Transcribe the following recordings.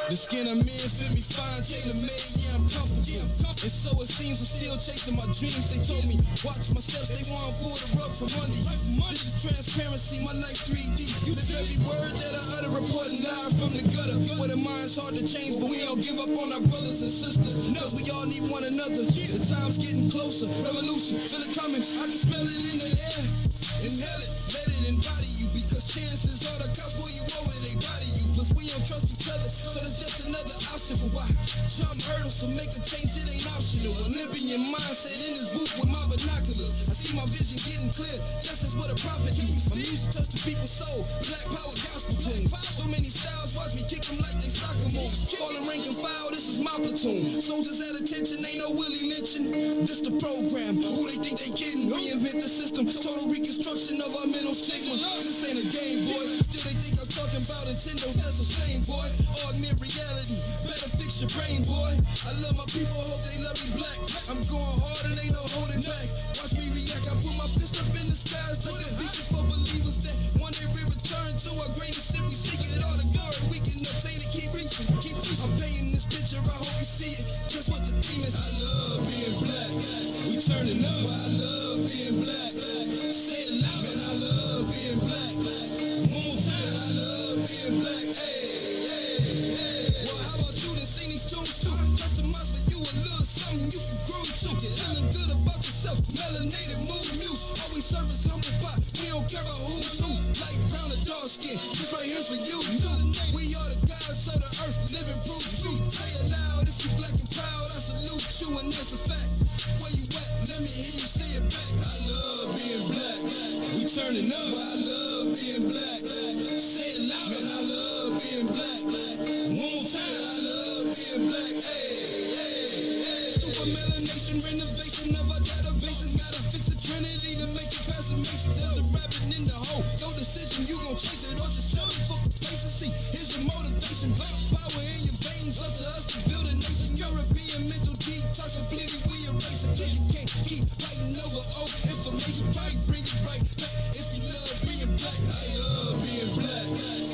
The skin I'm in fit me fine, tailor-made, yeah, I'm comfortable. And so it seems I'm still chasing my dreams. They told me, watch my steps, they want to pull the rug from under you. This is transparency, my life 3D. You live every word that I utter, reporting live from the gutter. Where the mind's hard to change, but we don't give up on our brothers and sisters. Cause we all need one another. The time's getting closer, revolution, feel it coming. I can smell it in the air. Inhale it, let it embody you. Because chances are the cops pull you over, they body you. Plus we don't trust each other, so it's just another obstacle. Why jump hurdles to make a change? It ain't optional. Olympian mindset in this booth with my binoculars. I see my vision getting clear, just as what a prophet needs. My music touch the people's soul, black power gospel tunes. So many styles, watch me kick them like they soccer moves. Falling rank and file, this is my platoon. Soldiers at attention, ain't no Willie lynching. This the program, who they think they kidding? Reinvent the system, total reconstruction of our mental stigma. This ain't a game, boy. Still they think I'm talking about Nintendos, that's a shame, boy. Augment reality, better fix your brain, boy. I love my people, hope they love me black. I'm going hard and ain't no holding back. Watch me react, I put my fist up in the skies like a beacon for believers that one day we return to our greatest if we seek it. All the glory we can obtain and keep reaching, keep reaching. I'm painting this picture, I hope you see it. Just what the theme is. I love being black. We turning up. I love being black. Say it loud. Man, I love being black. One more time. I love being black. Hey, hey, hey. Well, how about you? Done sing these tunes too? Customize for you a little something you can grow to. Feeling good about yourself. Melanated, mood muse. Always service humble pie. We don't care about who's who. Light brown or dark skin. This right here's for you too. We are the gods of the earth. Living proof truth. Say it loud if you black and proud. I salute you and that's a fact. Where you at? Let me hear you say it back. I love being black. We turning up. I love being black. Say it loud. Man, I love being black. One more time. I love being black. Hey, hey, hey. Super melanation, renovation of our databases. Gotta fix the trinity to make it past the matrix. There's a rabbit in the hole. No decision, you gon' chase it or just shut it for complacency. Here's your motivation. Black power in your veins. Up to us to build a nation. European mental detox completely we erase it. Cause you can't keep fighting over old information. Probably bring it right back if you love being black. I love being black.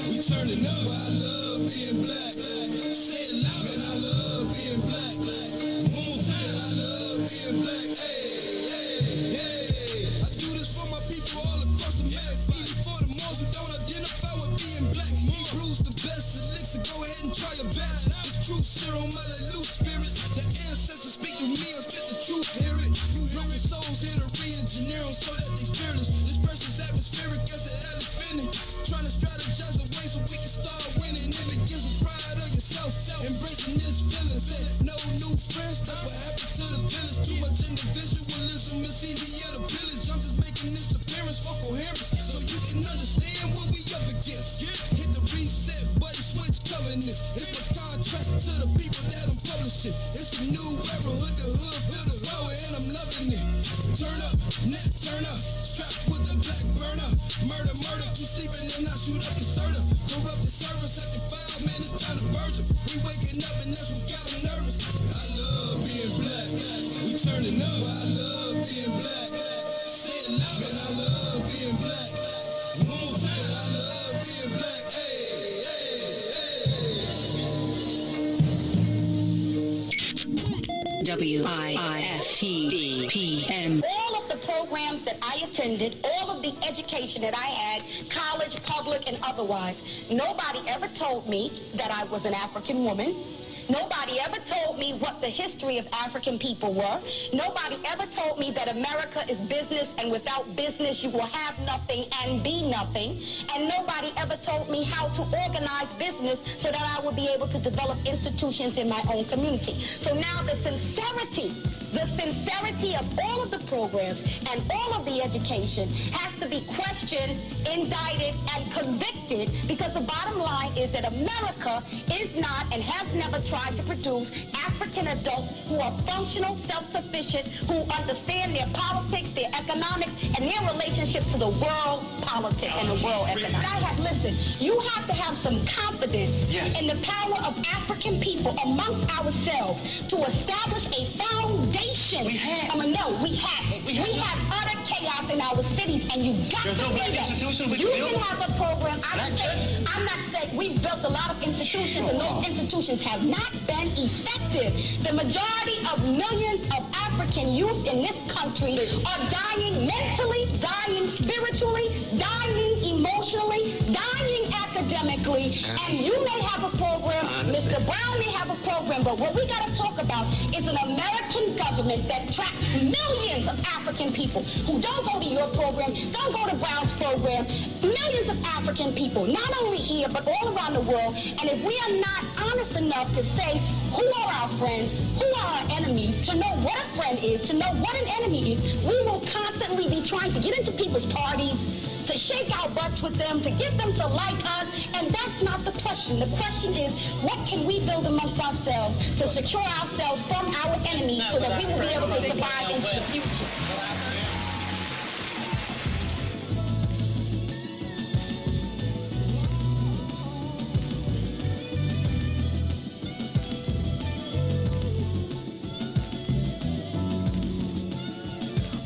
We turning up. I love being black. Say it loud. Man, I love being black. One more time. I love being black. Hey, hey, hey. I do this for my people all across the map. Easy for the ones who don't identify with being black. Hebrews the best elixir. Go ahead and try your best. It's truth serum, I let loose spirits. The ancestors speak to me, I spit the truth. Hear it. You broken souls here to re-engineer them so that they fearless. This precious atmospheric as the hell is spinning. Trying to strategize a way so we can start winning. It begins with pride of yourself. Embracing this feeling. Said no new friends. That's what happened to the village. Too much individualism. It's easier to pillage. I'm just making this appearance for coherence so you can understand what we up against. Hit the reset button, switch covenants. It's my contract to the people that I'm publishing. It's a new era, hood to hood, feel the power and I'm loving it. Turn up, net turn up, strapped with the black burner. Murder, murder, you sleeping and I shoot up the server. Corrupt the service after 5, man, it's time to purge them. We waking up and that's what got them nervous. I love being black, we turning up. I love being black, say it loud. Man, I love being black. One more time, I love being black. Hey, hey, hey. WIFTVPN. All of the programs that I attended, all of the education that I had, college, public, and otherwise, nobody ever told me that I was an African woman. Nobody ever told me what the history of African people were. Nobody ever told me that America is business and without business you will have nothing and be nothing. And nobody ever told me how to organize business so that I would be able to develop institutions in my own community. So now the sincerity of all of the programs and all of the education has to be questioned, indicted, and convicted, because the bottom line is that America is not and has never tried to produce African adults who are functional, self-sufficient, who understand their politics, their economics, and their relationship to the world politics and the world economics. Listen, you have to have some confidence in the power of African people amongst ourselves to establish a foundation. We have it. We have utter chaos. synagogues in our cities, and you got to say that. You can have a program. I'm not saying we've built a lot of institutions, and those institutions have not been effective. The majority of millions of African youth in this country are dying mentally, dying spiritually, dying emotionally, dying academically. And you may have a program, Mr. Brown may have a program, but what we got to talk about is an American government that tracks millions of African people who don't go to your program, don't go to Brown's program. Millions of African people, not only here, but all around the world. And if we are not honest enough to say who are our friends, who are our enemies, to know what a friend is, to know what an enemy is, we will constantly be trying to get into people's parties, to shake our butts with them, to get them to like us, and that's not the question. The question is, what can we build amongst ourselves to secure ourselves from our enemies so that we will be able to survive into the future?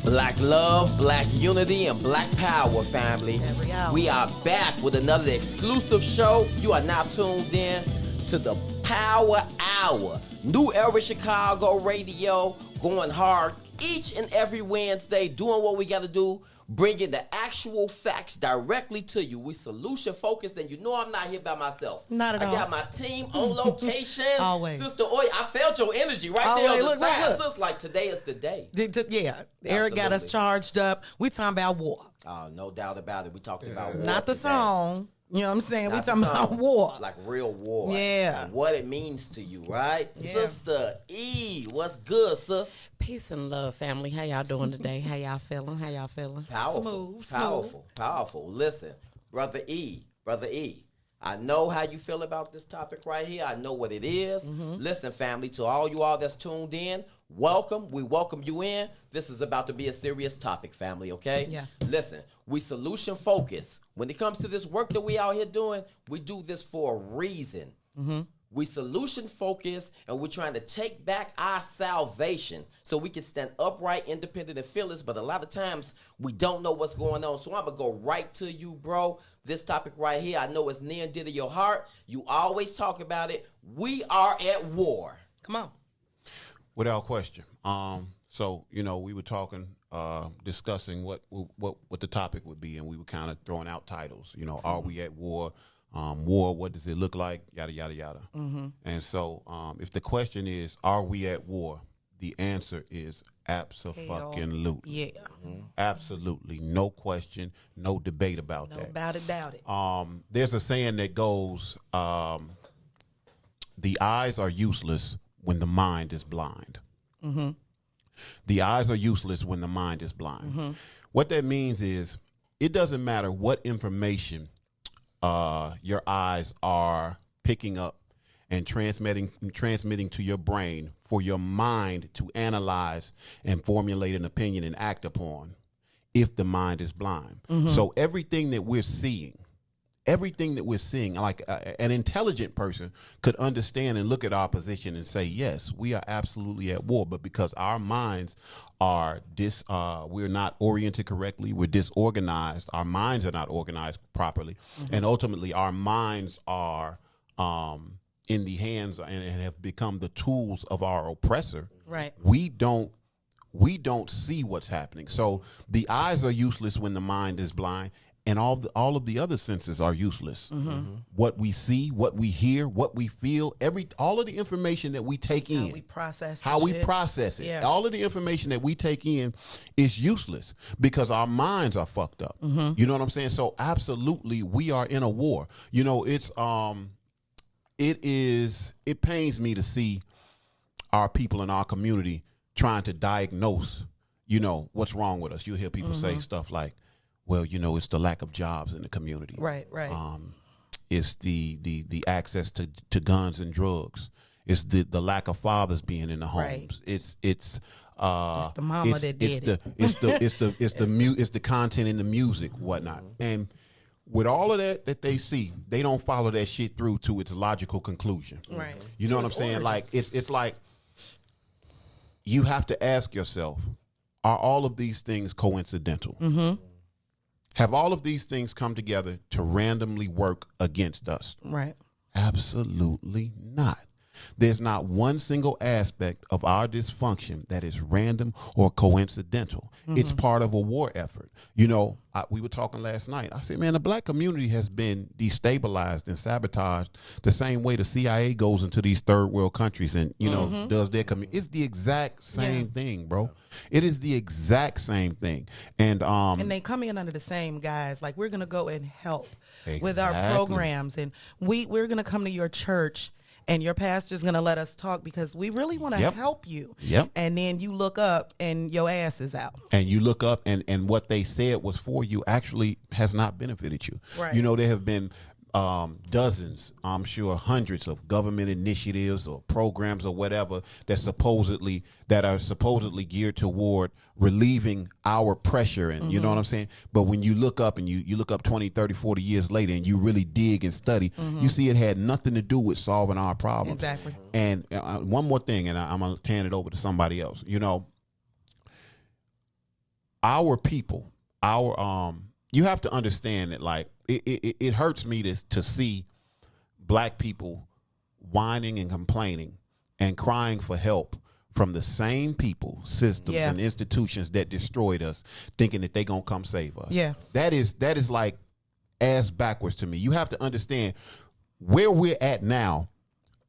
Black love, black unity, and black power, family. We are back with another exclusive show. You are now tuned in to the Power Hour. New Era Chicago radio, going hard each and every Wednesday, doing what we got to do, bringing the actual facts directly to you. We solution focused, and you know I'm not here by myself. Not at all. I got my team on location. Always. Sister Oy, I felt your energy right there on the side. Sis, like today is the day. Yeah, Eric got us charged up. We talking about war. Oh, no doubt about it. We talking about war. Not the today. song. You know what I'm saying? Not we talking about war. Like real war. Yeah. And what it means to you, right? Yeah. Sister E, what's good, sis? Peace and love, family. How y'all doing today? How y'all feeling? Powerful. Smooth. Powerful. Listen, Brother E, I know how you feel about this topic right here. I know what it is. Listen, family, to all you all that's tuned in, welcome. We welcome you in. This is about to be a serious topic, family, okay? Yeah. Listen, we solution focus. When it comes to this work that we out here doing, we do this for a reason. We solution focused, and we're trying to take back our salvation so we can stand upright, independent, and fearless. But a lot of times we don't know what's going on. So I'm going to go right to you, bro. This topic right here, I know it's near and dear to your heart. You always talk about it. We are at war. Come on. Without question. So, you know, we were talking, discussing what the topic would be, and we were kind of throwing out titles. You know, are we at war? War, what does it look like? Yada, yada, yada. And so if the question is, are we at war? The answer is abso-fucking-lutely. Yeah. Absolutely. No question, no debate about that. About it, doubt it. There's a saying that goes, the eyes are useless when the mind is blind. The eyes are useless when the mind is blind. What that means is it doesn't matter what information your eyes are picking up and transmitting to your brain for your mind to analyze and formulate an opinion and act upon if the mind is blind. So everything that we're seeing, like an intelligent person could understand and look at our position and say, yes, we are absolutely at war. But because our minds are we're not oriented correctly, we're disorganized, our minds are not organized properly, and ultimately our minds are in the hands and have become the tools of our oppressor. Right. We don't see what's happening. So the eyes are useless when the mind is blind. And all of the other senses are useless. What we see, what we hear, what we feel, all of the information that we take in, how we process it, Yeah. all of the information that we take in is useless because our minds are fucked up. You know what I'm saying? So absolutely, we are in a war. You know, it pains me to see our people in our community trying to diagnose, you know, what's wrong with us. You'll hear people say stuff like, well, you know, it's the lack of jobs in the community. Right. It's the access to guns and drugs. It's the lack of fathers being in the homes. Right. It's the mama that did it. It's the content in the music, whatnot. And with all of that they see, they don't follow that shit through to its logical conclusion. Right. You know what I'm saying? Like it's like you have to ask yourself, are all of these things coincidental? Have all of these things come together to randomly work against us? Right. Absolutely not. There's not one single aspect of our dysfunction that is random or coincidental. It's part of a war effort. You know, we were talking last night. I said, man, the black community has been destabilized and sabotaged the same way the CIA goes into these third world countries and, you know, does their community. It's the exact same thing, bro. It is the exact same thing. And they come in under the same guise. Like, we're going to go and help with our programs. And we're going to come to your church. And your pastor's going to let us talk because we really want to help you. And then you look up and your ass is out. And you look up and what they said was for you actually has not benefited you. Right. You know, there have been dozens, I'm sure hundreds of government initiatives or programs or whatever that are supposedly geared toward relieving our pressure. And you know what I'm saying? But when you look up and you look up 20, 30, 40 years later and you really dig and study, you see it had nothing to do with solving our problems. Exactly. And one more thing, and I'm going to hand it over to somebody else. You know, our people, you have to understand that, like, it hurts me to see black people whining and complaining and crying for help from the same people, systems, and institutions that destroyed us, thinking that they gonna come save us. Yeah, that is like ass backwards to me. You have to understand where we're at now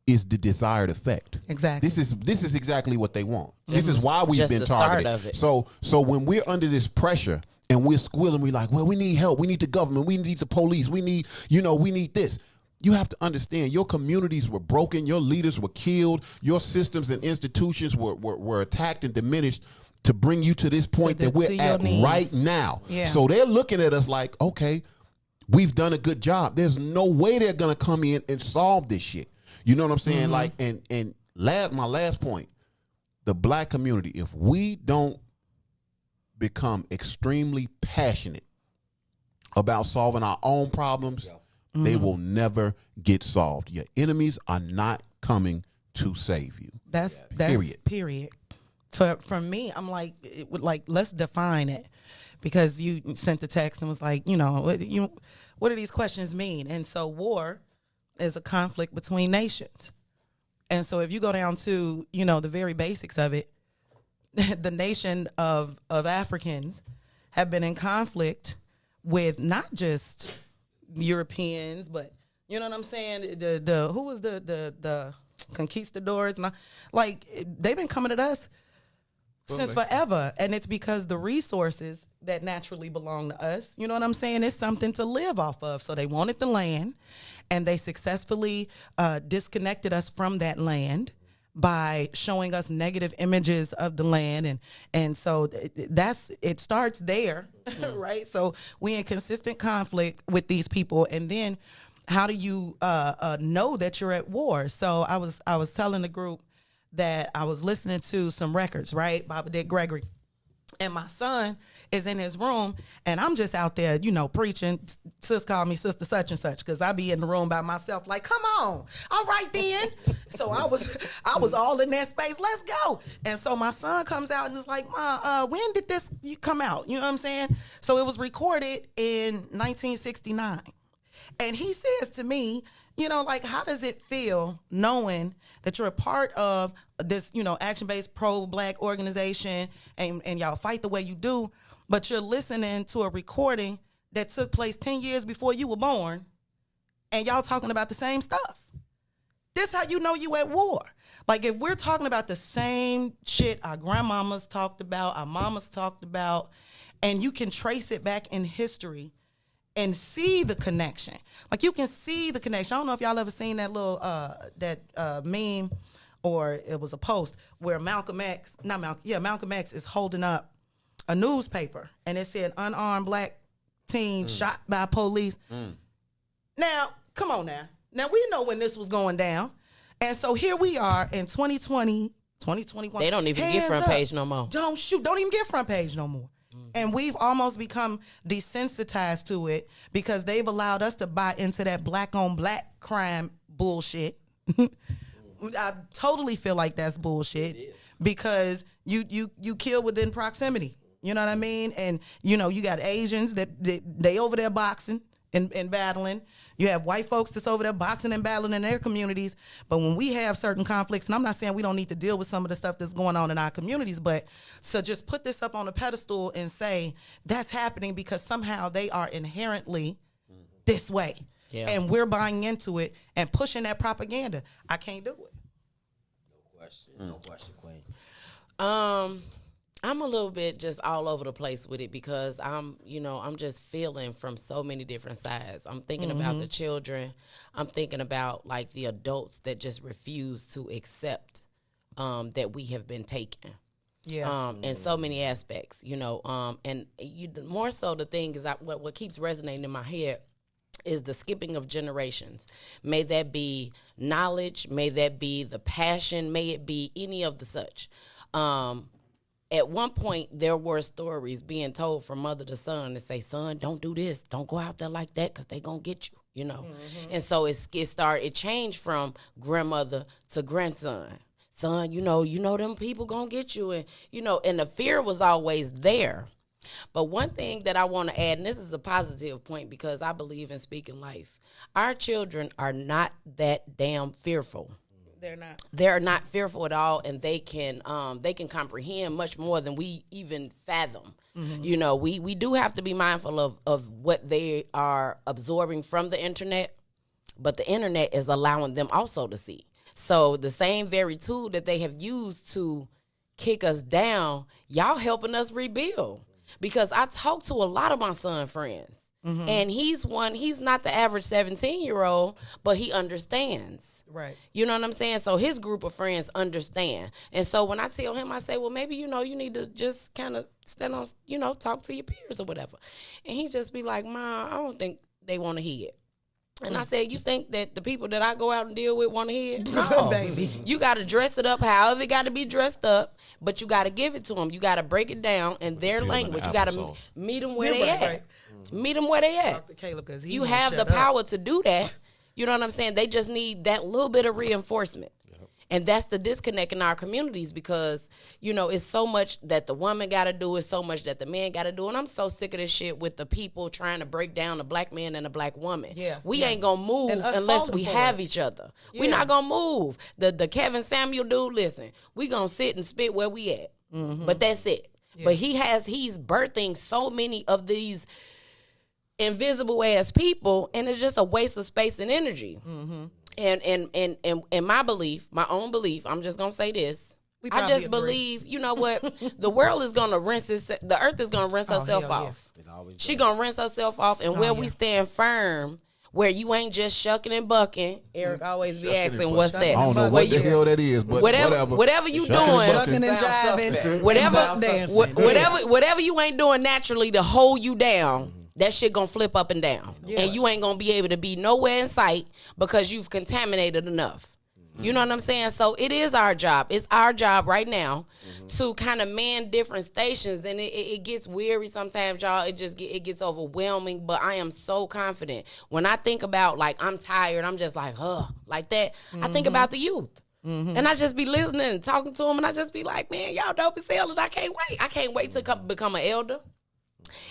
is the desired effect. Exactly. This is exactly what they want. This is why we've just been the start targeted. of it. So when we're under this pressure and we're squealing, we're like, well, we need help. We need the government. We need the police. We need this. You have to understand your communities were broken. Your leaders were killed. Your systems and institutions were attacked and diminished to bring you to this point that we're at right now. Yeah. So they're looking at us like, okay, we've done a good job. There's no way they're going to come in and solve this shit. You know what I'm saying? Like, my last point, the black community, if we don't become extremely passionate about solving our own problems, they will never get solved. Your enemies are not coming to save you. That's period. For me, I'm like, let's define it, because you sent the text and was like, what do these questions mean? And so war is a conflict between nations. And so if you go down to, the very basics of it, the nation of Africans have been in conflict with not just Europeans, but you know what I'm saying? Who was the conquistadors? And they've been coming at us since forever. And it's because the resources that naturally belong to us, you know what I'm saying? It's something to live off of. So they wanted the land, and they successfully disconnected us from that land by showing us negative images of the land. And so it starts there, right? So we in consistent conflict with these people. And then how do you know that you're at war? So I was telling the group that I was listening to some records, right? Baba Dick Gregory. And my son is in his room, and I'm just out there, preaching. Sis called me Sister Such and Such, because I be in the room by myself, like, come on, all right then. So I was all in that space. Let's go. And so my son comes out and is like, Ma, when did this come out? You know what I'm saying? So it was recorded in 1969, and he says to me, how does it feel knowing that you're a part of this, action-based pro-black organization, and y'all fight the way you do, but you're listening to a recording that took place 10 years before you were born, and y'all talking about the same stuff? This how you know you at war. Like, if we're talking about the same shit our grandmamas talked about, our mamas talked about, and you can trace it back in history and see the connection. Like, you can see the connection. I don't know if y'all ever seen that little meme, or it was a post where Malcolm X is holding up a newspaper, and it said unarmed black teen shot by police. Now, come on now. Now, we know when this was going down. And so here we are in 2020, 2021. They don't even get front page no more. Don't even get front page no more. And we've almost become desensitized to it, because they've allowed us to buy into that black on black crime bullshit. I totally feel like that's bullshit, because You kill within proximity. You know what I mean? And you know, you got Asians that they over there boxing and battling. You have white folks that's over there boxing and battling in their communities. But when we have certain conflicts, and I'm not saying we don't need to deal with some of the stuff that's going on in our communities, but so just put this up on a pedestal and say that's happening because somehow they are inherently this way. Yeah. And we're buying into it and pushing that propaganda. I can't do it. No question, Queen. I'm a little bit just all over the place with it because I'm just feeling from so many different sides. I'm thinking about the children. I'm thinking about like the adults that just refuse to accept that we have been taken. Yeah. In so many aspects, more so the thing is what keeps resonating in my head is the skipping of generations. May that be knowledge, may that be the passion, may it be any of the such. At one point, there were stories being told from mother to son to say, son, don't do this. Don't go out there like that because they going to get you, And so it changed from grandmother to grandson. Son, you know them people going to get you. And, and the fear was always there. But one thing that I want to add, and this is a positive point because I believe in speaking life, our children are not that damn fearful. They're not fearful at all, and they can comprehend much more than we even fathom. Mm-hmm. We do have to be mindful of what they are absorbing from the internet, but the internet is allowing them also to see. So the same very tool that they have used to kick us down, y'all helping us rebuild. Because I talk to a lot of my son friends. Mm-hmm. And he's not the average 17-year-old, but he understands. Right. You know what I'm saying? So his group of friends understand. And so when I tell him, I say, well, maybe, you need to just kind of stand on, talk to your peers or whatever. And he just be like, Mom, I don't think they want to hear it. And I said, you think that the people that I go out and deal with want to hear it? No, baby. You got to dress it up however it got to be dressed up, but you got to give it to them. You got to break it down in their language. You got to meet them where they at. Right. Meet them where they at. Caleb, you have the power to do that. You know what I'm saying? They just need that little bit of reinforcement. Yep. And that's the disconnect in our communities because, it's so much that the woman got to do. It's so much that the man got to do. And I'm so sick of this shit with the people trying to break down a black man and a black woman. Yeah. We ain't going to move unless we have each other. Yeah. We not going to move. The Kevin Samuel dude, listen, we going to sit and spit where we at. Mm-hmm. But that's it. Yeah. But he's birthing so many of these invisible ass people, and it's just a waste of space and energy. Mm-hmm. And my belief, my own belief, I'm just gonna say this. I just believe, you know what, the world is gonna the earth is gonna rinse herself off. Yeah. She gonna rinse herself off, and where we stand firm, where you ain't just shucking and bucking. Eric always be asking, what's that? I don't know what the hell that is, but whatever you doing, shucking and jiving, whatever you ain't doing naturally to hold you down. That shit gonna flip up and down. Yeah. And you ain't gonna be able to be nowhere in sight because you've contaminated enough. Mm-hmm. You know what I'm saying? So it is our job. It's our job right now to kind of man different stations. And it gets weary sometimes, y'all. It gets overwhelming. But I am so confident. When I think about, like, I'm tired, I'm just like, like that. Mm-hmm. I think about the youth. Mm-hmm. And I just be listening and talking to them. And I just be like, man, y'all dope as hell. And I can't wait. I can't wait to become an elder.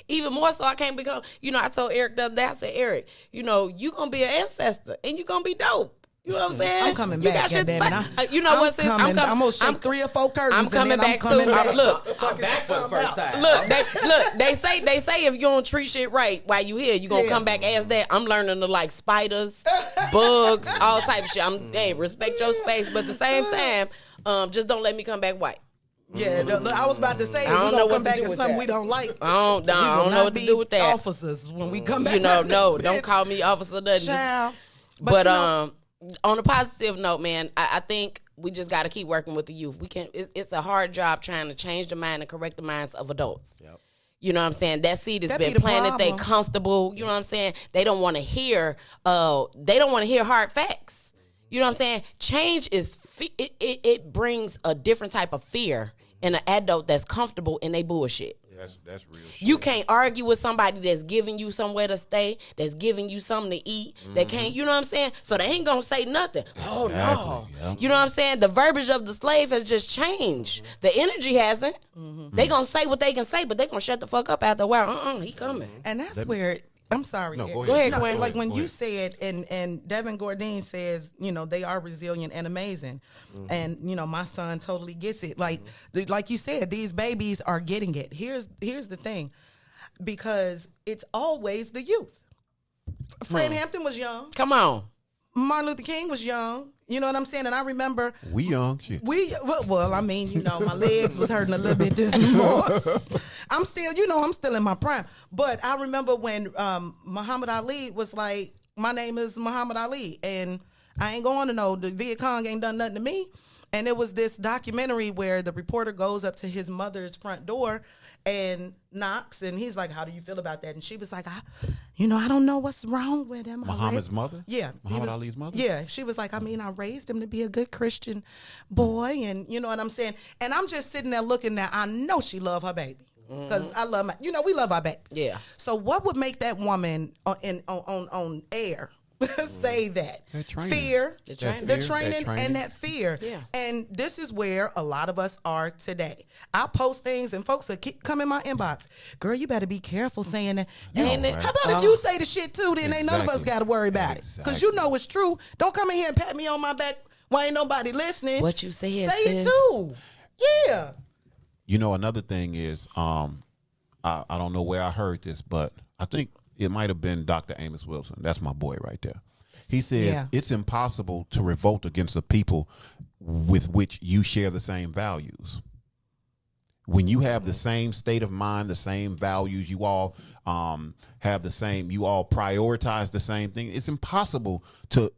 Even more so, I can't become, I told Eric the other day, I said, Eric, you going to be an ancestor and you going to be dope. You know what I'm saying? I'm coming back, goddammit. You know what, sis? I'm going to shake 3 or 4 curtains. I'm coming back too. Look, I'm back for the first time. Look, they say if you don't treat shit right while you here, you going to come back as that. I'm learning to like spiders, bugs, all type of shit. Respect your space, but at the same time, just don't let me come back white. Yeah, I was about to say, we're going to come back as something we don't like. I don't know what to do with that. Officers when we come back. No, don't call me officer nothing. But on a positive note, man, I think we just got to keep working with the youth. We can't. It's a hard job trying to change the mind and correct the minds of adults. Yep. You know what I'm saying? That seed has been planted. They comfortable. You know what I'm saying? They don't want to hear. They don't want to hear hard facts. You know what I'm saying? Change is it brings a different type of fear in an adult that's comfortable in their bullshit. Yeah. That's real shit. You can't argue with somebody that's giving you somewhere to stay, that's giving you something to eat, that can't, you know what I'm saying? So they ain't gonna say nothing. Oh no. Yeah. You know what I'm saying? The verbiage of the slave has just changed. The energy hasn't. They gonna say what they can say, but they gonna shut the fuck up after a while. He coming. And that's where I'm sorry. No, go Go ahead, ahead. Quinn. Like when Go you ahead. said, and Devin Gordine says, they are resilient and amazing, and my son totally gets it. Like you said, these babies are getting it. Here's the thing, because it's always the youth. Fred Hampton was young. Come on. Martin Luther King was young. You know what I'm saying? And I remember We young shit. well, I mean, my legs was hurting a little bit this more. I'm still in my prime. But I remember when Muhammad Ali was like, my name is Muhammad Ali, and I ain't going to know, the Viet Cong ain't done nothing to me. And it was this documentary where the reporter goes up to his mother's front door and knocks, and he's like, how do you feel about that? And she was like, I don't know what's wrong with him. Muhammad's mother? Yeah. Muhammad Ali's mother? Yeah. She was like, I raised him to be a good Christian boy, and you know what I'm saying? And I'm just sitting there looking there. I know she loved her baby. Because I love we love our babies. Yeah. So what would make that woman on air say that? That training. Fear. The training. The That training training. and that fear. Yeah. And this is where a lot of us are today. I post things and folks will come in my inbox. Girl, you better be careful saying that. Ain't it? How about if you say the shit too, then ain't none of us Exactly. got to worry about it. Because you know it's true. Don't come in here and pat me on my back while ain't nobody listening. What you said, Say it sis. too. Yeah. Another thing is, I don't know where I heard this, but I think it might have been Dr. Amos Wilson. That's my boy right there. He says Yeah. it's impossible to revolt against a people with which you share the same values. When you have the same state of mind, the same values, you all have the same, you all prioritize the same thing. It's impossible to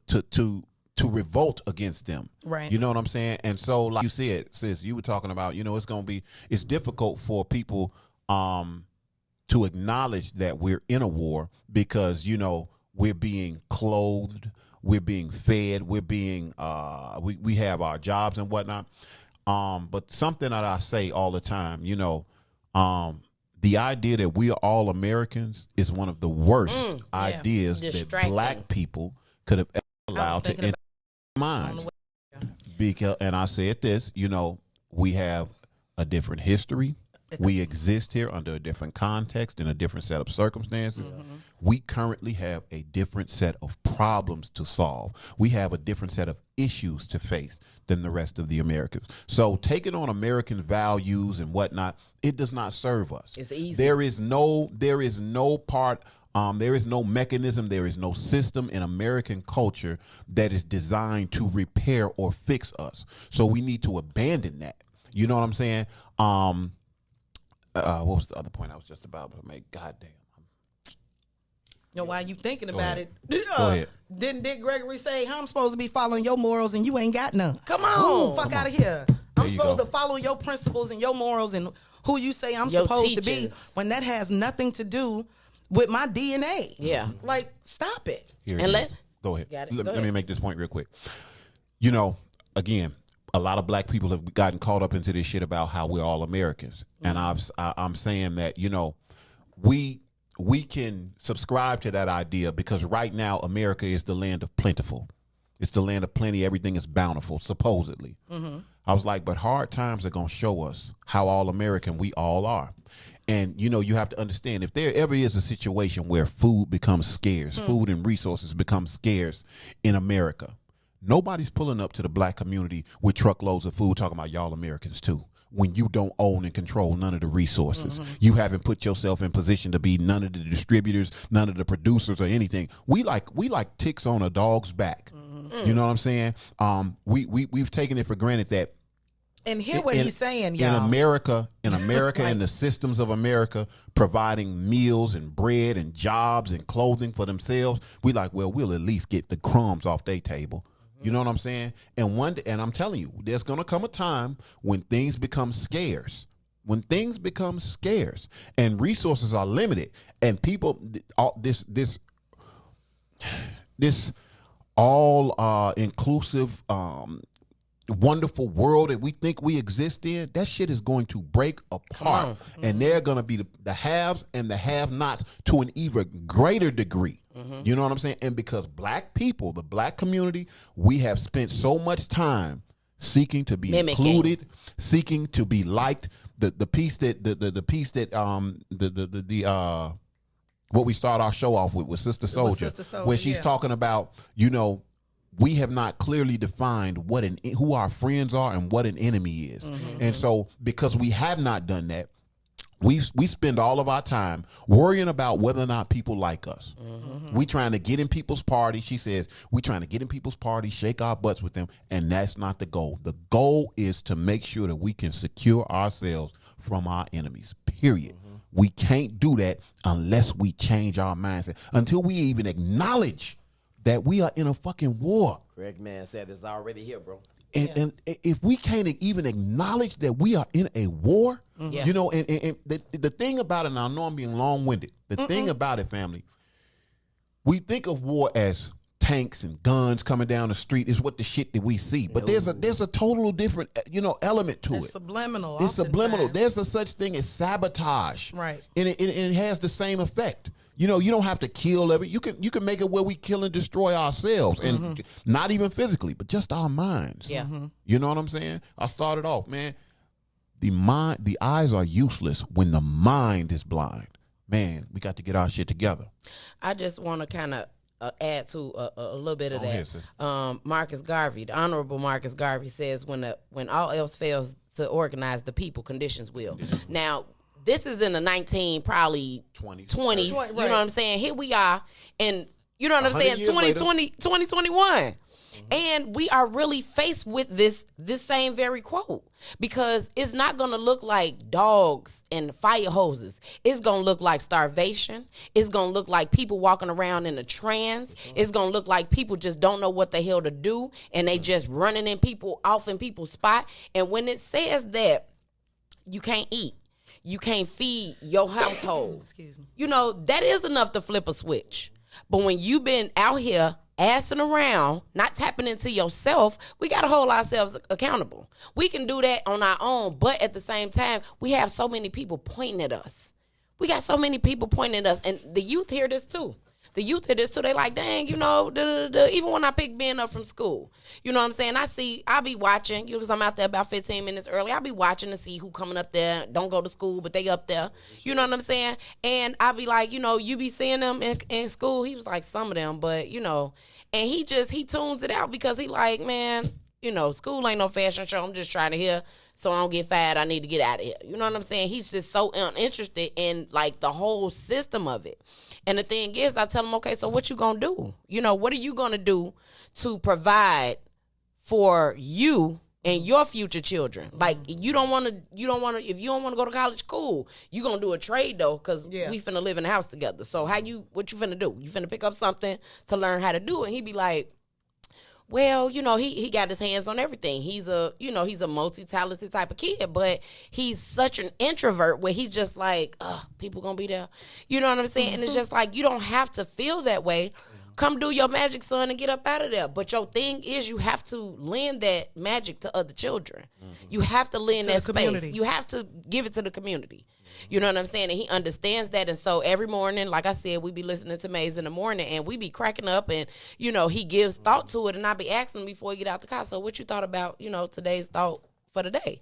revolt against them. Right. You know what I'm saying? And so, like you said, sis, you were talking about, it's difficult for people to acknowledge that we're in a war because, we're being clothed, we're being fed, we're being, we have our jobs and whatnot. But something that I say all the time, the idea that we are all Americans is one of the worst ideas that Distracting. black people could have ever allowed to thinking enter their minds. Because, and I said this, we have a different history. We exist here under a different context and a different set of circumstances. We currently have a different set of problems to solve. We have a different set of issues to face than the rest of the Americans. So taking on American values and whatnot, it does not serve us. It's easy. There is no part, there is no mechanism, there is no system in American culture that is designed to repair or fix us. So we need to abandon that. You know what I'm saying? What was the other point I was just about to make? Goddamn. While you thinking Go about ahead. it, Go ahead. didn't Dick Gregory say, how I'm supposed to be following your morals and you ain't got none? Come on. Fuck out of here. I'm you supposed go. to follow your principles and your morals and who you say I'm Your supposed to be teachings. when that has nothing to do with my DNA. Yeah. Like, stop it. Here And it let- is. Go ahead. Got it. Let Go me ahead. make this point real quick. Again, a lot of black people have gotten caught up into this shit about how we're all Americans, and I'm saying that we can subscribe to that idea because right now America is the land of plentiful. It's the land of plenty. Everything is bountiful, supposedly. I was like, but hard times are gonna show us how all American we all are. And you have to understand, if there ever is a situation where food becomes scarce, food and resources become scarce in America, nobody's pulling up to the black community with truckloads of food talking about y'all Americans too. When you don't own and control none of the resources, you haven't put yourself in position to be none of the distributors, none of the producers or anything. We like ticks on a dog's back. You know what I'm saying? We've taken it for granted that And hear what he's saying, y'all. in America, Right. in the systems of America, providing meals and bread and jobs and clothing for themselves, we'll at least get the crumbs off their table. You know what I'm saying? And I'm telling you, there's gonna come a time when things become scarce. When things become scarce and resources are limited, and people, this all inclusive wonderful world that we think we exist in, that shit is going to break apart. And they're going to be the haves and the have-nots to an even greater degree. You know what I'm saying? And because black people, the black community, we have spent so much time seeking to be included, seeking to be liked. The piece that what we start our show off with Sister Soldier, where she's talking about, you know, we have not clearly defined who our friends are and what an enemy is. And so because we have not done that, we spend all of our time worrying about whether or not people like us. We trying to get in people's parties. She says, we trying to get in people's parties, shake our butts with them, and that's not the goal. The goal is to make sure that we can secure ourselves from our enemies, period. We can't do that unless we change our mindset, until we even acknowledge that we are in a fucking war. Greg Man said it's already here, bro. And if we can't even acknowledge that we are in a war, you know, and the thing about it, and I know I'm being long-winded, the thing about it, family, we think of war as tanks and guns coming down the street is what the shit that we see. But there's a total different, you know, element to it. Subliminal. It's subliminal. There's a such thing as sabotage. Right. And it has the same effect. You know, you don't have to kill you can make it where we kill and destroy ourselves, and not even physically, but just our minds. Yeah. You know what I'm saying? I started off, man. The eyes are useless when the mind is blind. Man, we got to get our shit together. I just want to kind of add to a little bit of that. Ahead, Marcus Garvey, the Honorable Marcus Garvey, says when all else fails to organize the people, conditions will. Now, this is in the 20s. You know what I'm saying? Here we are, and you know what I'm saying? 2021. And we are really faced with this same very quote, because it's not going to look like dogs and fire hoses. It's going to look like starvation. It's going to look like people walking around in a trance. It's going to look like people just don't know what the hell to do, and they just running off in people's spot. And when it says that you can't eat, you can't feed your household, Excuse me. you know, that is enough to flip a switch. But when you've been out here assing around, not tapping into yourself, we got to hold ourselves accountable. We can do that on our own, but at the same time, we have so many people pointing at us. We got so many people pointing at us, and the youth hear this too. The youth hear this too. They like, dang, you know, even when I pick Ben up from school, you know what I'm saying? I'll be watching, because I'm out there about 15 minutes early. I'll be watching to see who coming up there, don't go to school, but they up there. You know what I'm saying? And I'll be like, you know, you be seeing them in school. He was like, some of them, but, you know, and he tunes it out, because he like, man, you know, school ain't no fashion show. I'm just trying to hear so I don't get fired. I need to get out of here. You know what I'm saying? He's just so uninterested in, like, the whole system of it. And the thing is, I tell him, okay, so what you gonna do? You know, what are you gonna do to provide for you and your future children? Like, if you don't want to go to college, cool. You gonna do a trade though, because we finna live in the house together. So what you finna do? You finna pick up something to learn how to do it. And he be like, well, you know, he got his hands on everything. He's a multi-talented type of kid, but he's such an introvert where he's just like, people gonna be there. You know what I'm saying? And it's just like, you don't have to feel that way. Come do your magic, son, and get up out of there. But your thing is, you have to lend that magic to other children. You have to lend that space. Community. You have to give it to the community. You know what I'm saying? And he understands that. And so every morning, like I said, we be listening to Maze in the morning, and we be cracking up, and, you know, he gives thought to it, and I be asking him before he get out the car, so what you thought about, you know, today's thought for the day?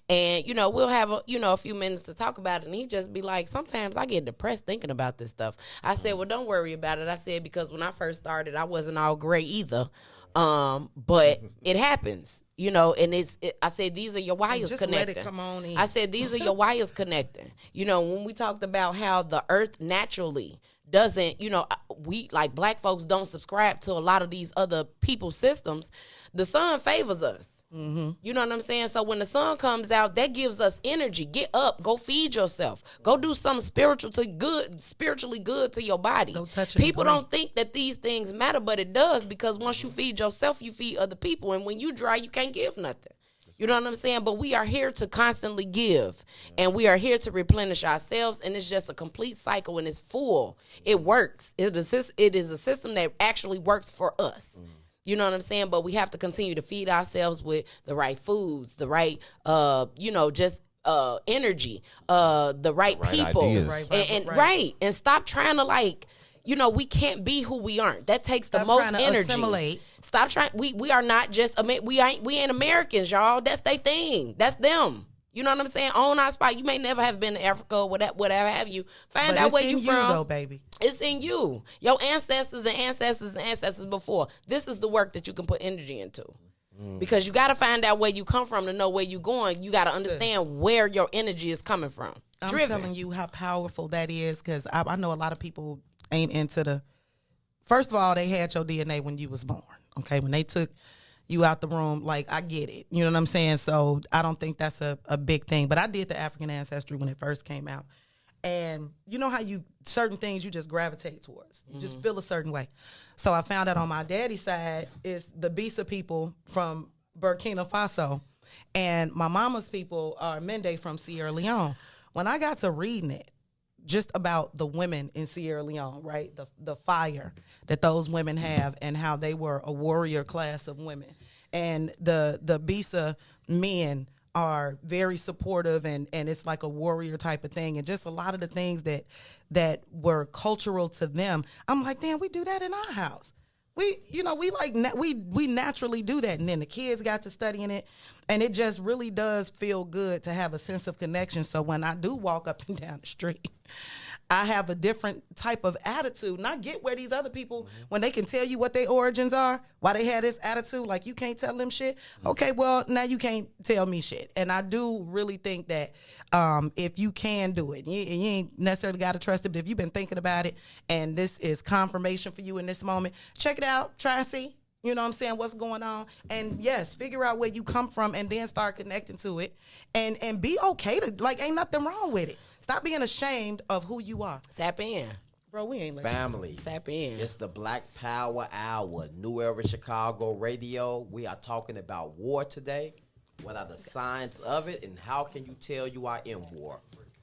And, you know, we'll have a few minutes to talk about it, and he just be like, sometimes I get depressed thinking about this stuff. I said, well, don't worry about it. I said, because when I first started, I wasn't all great either. But it happens, you know, and I said, these are your wires just connecting. Let it come on in. I said, these are your wires connecting. You know, when we talked about how the earth naturally doesn't, you know, we, like, black folks don't subscribe to a lot of these other people's systems. The sun favors us. You know what I'm saying? So when the sun comes out, that gives us energy. Get up, go feed yourself, go do something spiritually good to your body. Go touch it. People don't think that these things matter, but it does, because once you feed yourself, you feed other people, and when you dry, you can't give nothing. You know what I'm saying? But we are here to constantly give, and we are here to replenish ourselves, and it's just a complete cycle, and it's full. It works. It is a system that actually works for us. You know what I'm saying? But we have to continue to feed ourselves with the right foods, the right, just energy, the right people. Ideas. Right. And stop trying to we can't be who we aren't. That takes the most energy. Assimilate. Stop trying. We are not just, we ain't Americans, y'all. That's their thing. That's them. You know what I'm saying? Own our spot. You may never have been to Africa or whatever have you. Find out where you from. It's though, baby. It's in you. Your ancestors and ancestors before. This is the work that you can put energy into. Because you got to find out where you come from to know where you're going. You got to understand where your energy is coming from. I'm telling you how powerful that is, because I know a lot of people ain't into the... First of all, they had your DNA when you was born, okay? When they took you out the room, like, I get it. You know what I'm saying? So I don't think that's a big thing. But I did the African ancestry when it first came out. And you know how certain things you just gravitate towards. You just feel a certain way. So I found out on my daddy's side is the Bisa people from Burkina Faso. And my mama's people are Mende from Sierra Leone. When I got to reading it, just about the women in Sierra Leone, right? The fire that those women have and how they were a warrior class of women. And the Bisa men are very supportive and it's like a warrior type of thing. And just a lot of the things that were cultural to them. I'm like, damn, we do that in our house. We naturally do that. And then the kids got to studying it. And it just really does feel good to have a sense of connection. So when I do walk up and down the street, I have a different type of attitude. And I get where these other people, when they can tell you what their origins are, why they had this attitude, like you can't tell them shit. Okay, well, now you can't tell me shit. And I do really think that if you can do it, you ain't necessarily got to trust it, but if you've been thinking about it and this is confirmation for you in this moment, check it out, try and see. You know what I'm saying? What's going on? And yes, figure out where you come from and then start connecting to it and be okay to, like, ain't nothing wrong with it. Stop being ashamed of who you are. Tap in. Bro, we ain't Family. Tap in. It's the Black Power Hour, New Era Chicago Radio. We are talking about war today. What are the signs of it and how can you tell you are in war?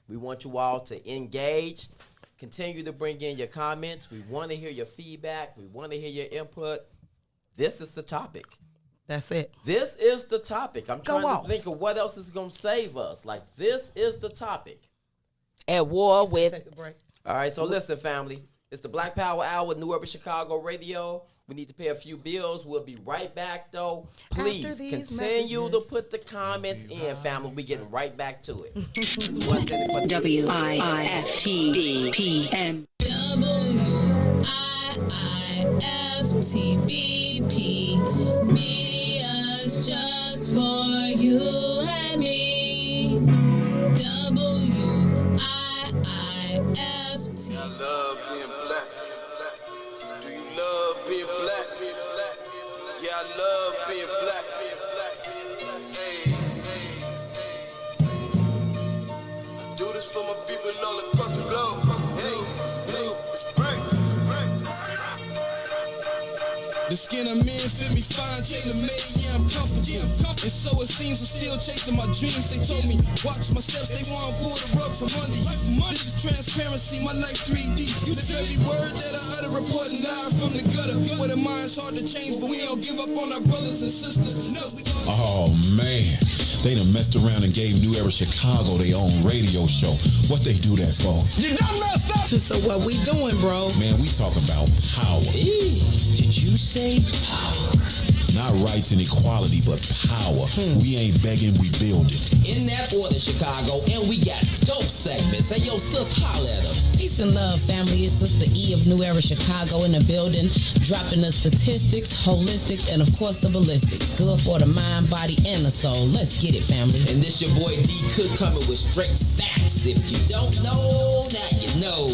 We want you all to engage. Continue to bring in your comments. We want to hear your feedback. We want to hear your input. This is the topic. That's it. This is the topic. I'm trying off. to think of what else is going to save us. Like, this is the topic. At war with... Take a break. All right, so listen, family. It's the Black Power Hour, New Urban Chicago Radio. We need to pay a few bills. We'll be right back, though. Please continue to put the comments in, family. We're getting right back to it. WIIFTBPM. WIIFTBP. Media's just for you and me. WIIFT. I love being black. Do you love being black? Yeah, I love being black. Hey. I do this for my people all across the globe. Hey, it's break. The skin I'm in fit me fine, tailor-made, yeah, I'm comfortable. And so it seems I'm still chasing my dreams. They told me, watch my steps, they want to pull the rug from under you. This is transparency, my life 3D. You live every word that I utter, reporting live from the gutter. Where the mind's hard to change, but we don't give up on our brothers and sisters. Oh, man. They done messed around and gave New Era Chicago their own radio show. What they do that for? You done messed up! So what we doing, bro? Man, we talk about power. Did you say power? Not rights and equality, but power. We ain't begging, we building. In that order, Chicago, and we got dope segments. Hey, yo, sis, holla at them. Peace and love, family. It's Sister E of New Era Chicago in the building, dropping the statistics, holistics, and of course the ballistics. Good for the mind, body, and the soul. Let's get it, family. And this your boy D Cook coming with straight facts. If you don't know, now you know.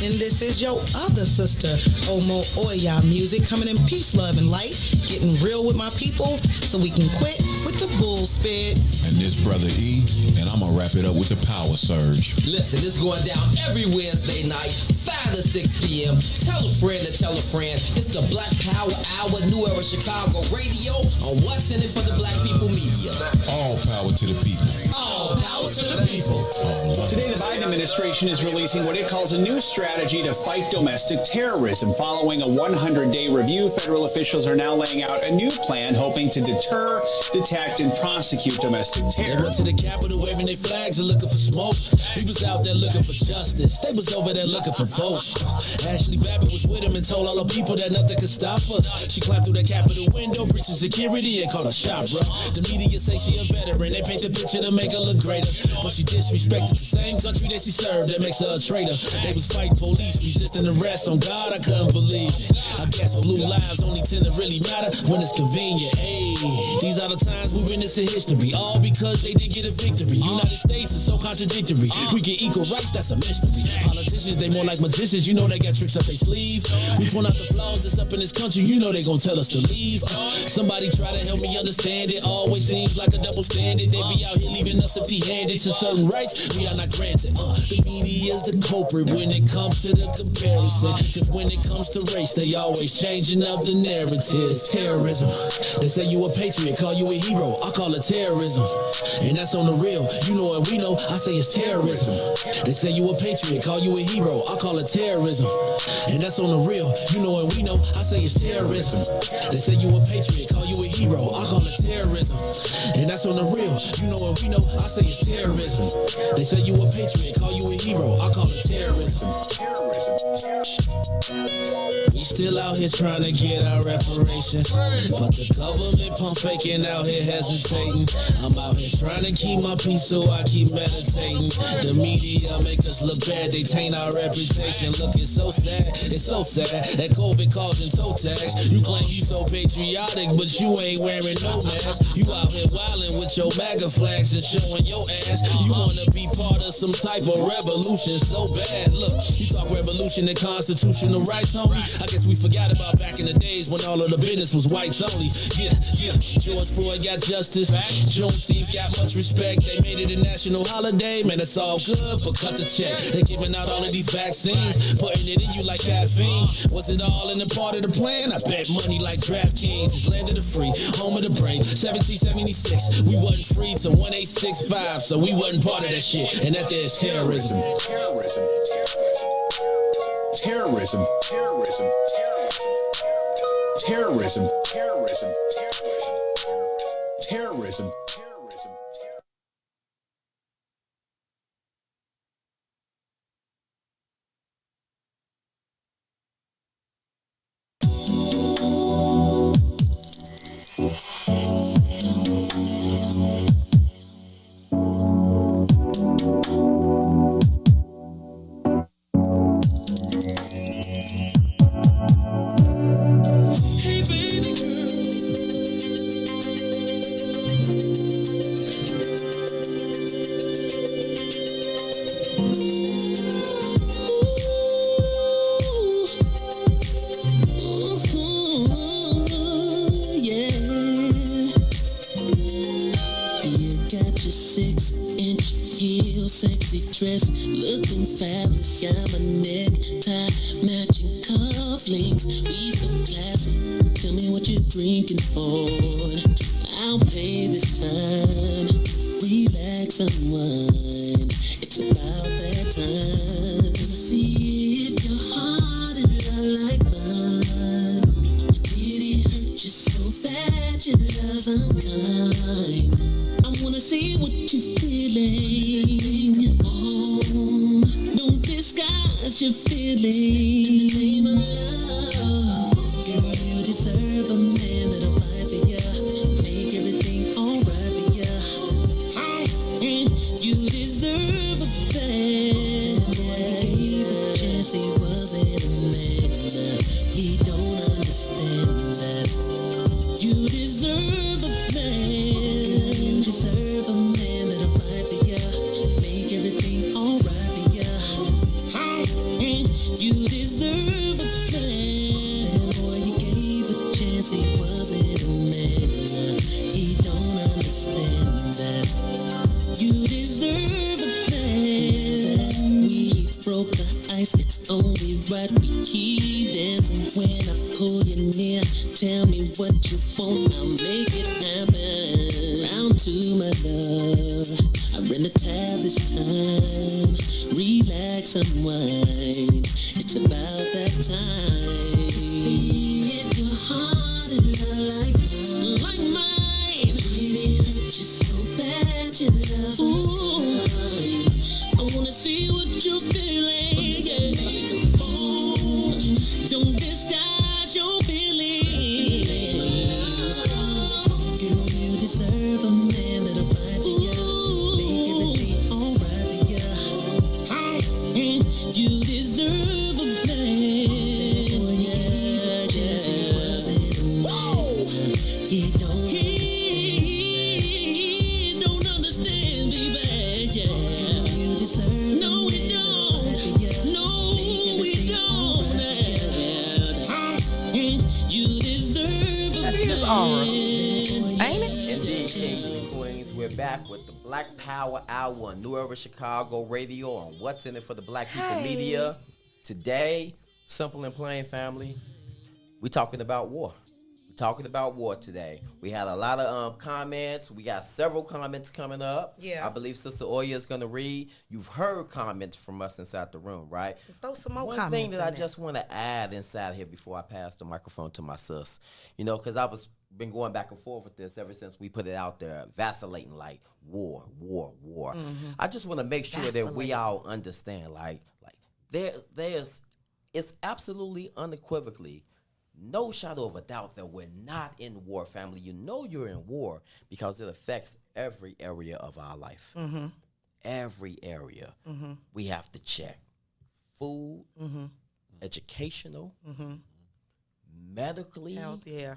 And this is your other sister, Omo Oya Music, coming in peace, love, and light, getting real with my people so we can quit with the bull spit. And this brother E, and I'm gonna wrap it up with the power surge. Listen, it's going down every Wednesday night, 5 5 to 6 p.m. Tell a friend to tell a friend. It's the Black Power Hour, New Era Chicago Radio on What's in It for the Black People Media. All power to the people. All power to the people. Today, the Biden administration is releasing what it calls a new strategy to fight domestic terrorism. Following a 100-day review, federal officials are now laying out a new plan hoping to deter, detect, and prosecute domestic terror. They went to the Capitol waving their flags and looking for smoke. He was out there looking for justice. They was over there looking for votes. Ashley Babbitt was with him and told all the people that nothing could stop us. She climbed through the Capitol window, breached security, and called a shot, bro. The media say she a veteran. They paint the picture to make her look greater. But she disrespected the same country that she served. That makes her a traitor. They was fighting police, resisting arrest. On God, I couldn't believe it. I guess blue lives only tend to really matter when it's convenient. Hey, these are the times we witness in history. All because they didn't get a victory. United States is so contradictory. We get equal rights, that's a mystery. Politicians, they more like magicians. You know they got tricks up their sleeve. We point out the flaws that's up in this country. You know they gon' tell us to leave. Somebody try to help me understand it. Always seems like a double standard. They be out here leaving us empty-handed. To certain rights we are not granted. The media is the culprit when it comes to the comparison. Cause when it comes to race, they always changing up the narrative. Terrorism. They say you a patriot, call you a hero. I call it terrorism. And that's on the real. You know what we know. I say it's terrorism. They say you a patriot, call you a hero. I call it terrorism. And that's on the real. You know what we know. I say it's terrorism. They say you a patriot, call you a hero. I call it terrorism. And that's on the real. You know what we know. I say it's terrorism. They say you a patriot, call you a hero. I call it terrorism. We still out here trying to get our reparations, but the government pump faking out here hesitating. I'm out here trying to keep my peace, so I keep meditating. The media make us look bad, they taint our reputation. Look, it's so sad that COVID causing toe tags. You claim you so patriotic, but you ain't wearing no mask. You out here wildin' with your MAGA flags and showing your ass. You wanna be part of some type of revolution so bad. Look, you talk revolution and constitutional rights, homie. I guess we forgot about back in the days when all of the business was whites only. Yeah. George Floyd got justice. Juneteenth got much respect. They made it a national holiday. Man, it's all good, but cut the check. They giving out all of these vaccines, putting it in you like caffeine. Was it all in the part of the plan? I bet money like DraftKings. It's land of the free, home of the brave. 1776, we wasn't free till 1865, so we wasn't part of that shit. And that there's terrorism. Terrorism. Terrorism. Terrorism. Terrorism. Terrorism. Terrorism. Terrorism. Looking fabulous, got my necktie, matching cufflinks. We so classy. Tell me what you're drinking on. I'll pay this time. Relax, unwind. It's about that time. See if your heart in love like mine. Did it hurt you so bad? Your love's unkind. I wanna see what you're feeling. Don't disguise your feelings. In the name of love, girl, you deserve a man that'll fight for ya, make everything alright for ya. You deserve a man that gave a chance. He wasn't a man. He don't understand that. You deserve a man. You deserve a man that'll fight for ya, make everything alright for ya. You deserve a man. make it happen. Round to my love. I rent a tab this time. Relax, unwind. It's about that time. See if your heart and love like mine. Baby, hurt you so bad, your love's mine. I wanna see what you're feeling. Yeah. Don't disguise your feelings. Girl, you deserve a man that'll fight for you. Make everything alright for you. You deserve a man. Oh, yeah, yeah. Whoa! He don't understand, baby. Yeah. You deserve no, we don't. No, we don't. You deserve a That is aura. Ain't it? Indeed, kings and queens, we're back with the Black Power Hour on New Era Chicago Radio on What's in It for the Black People Media. Today, simple and plain, family, we're talking about war. We're talking about war today. We had a lot of comments. We got several comments coming up. Yeah. I believe Sister Oya is going to read. You've heard comments from us inside the room, right? Throw some more One comments thing that I in there. just want to add inside here before I pass the microphone to my sis, you know, because I was been going back and forth with this ever since we put it out there, vacillating like war. I just want to make sure that we all understand, like there's it's absolutely unequivocally no shadow of a doubt that we're not in war, family. You know you're in war because it affects every area of our life. Every area we have to check. Food, educational, medically. Health, yeah.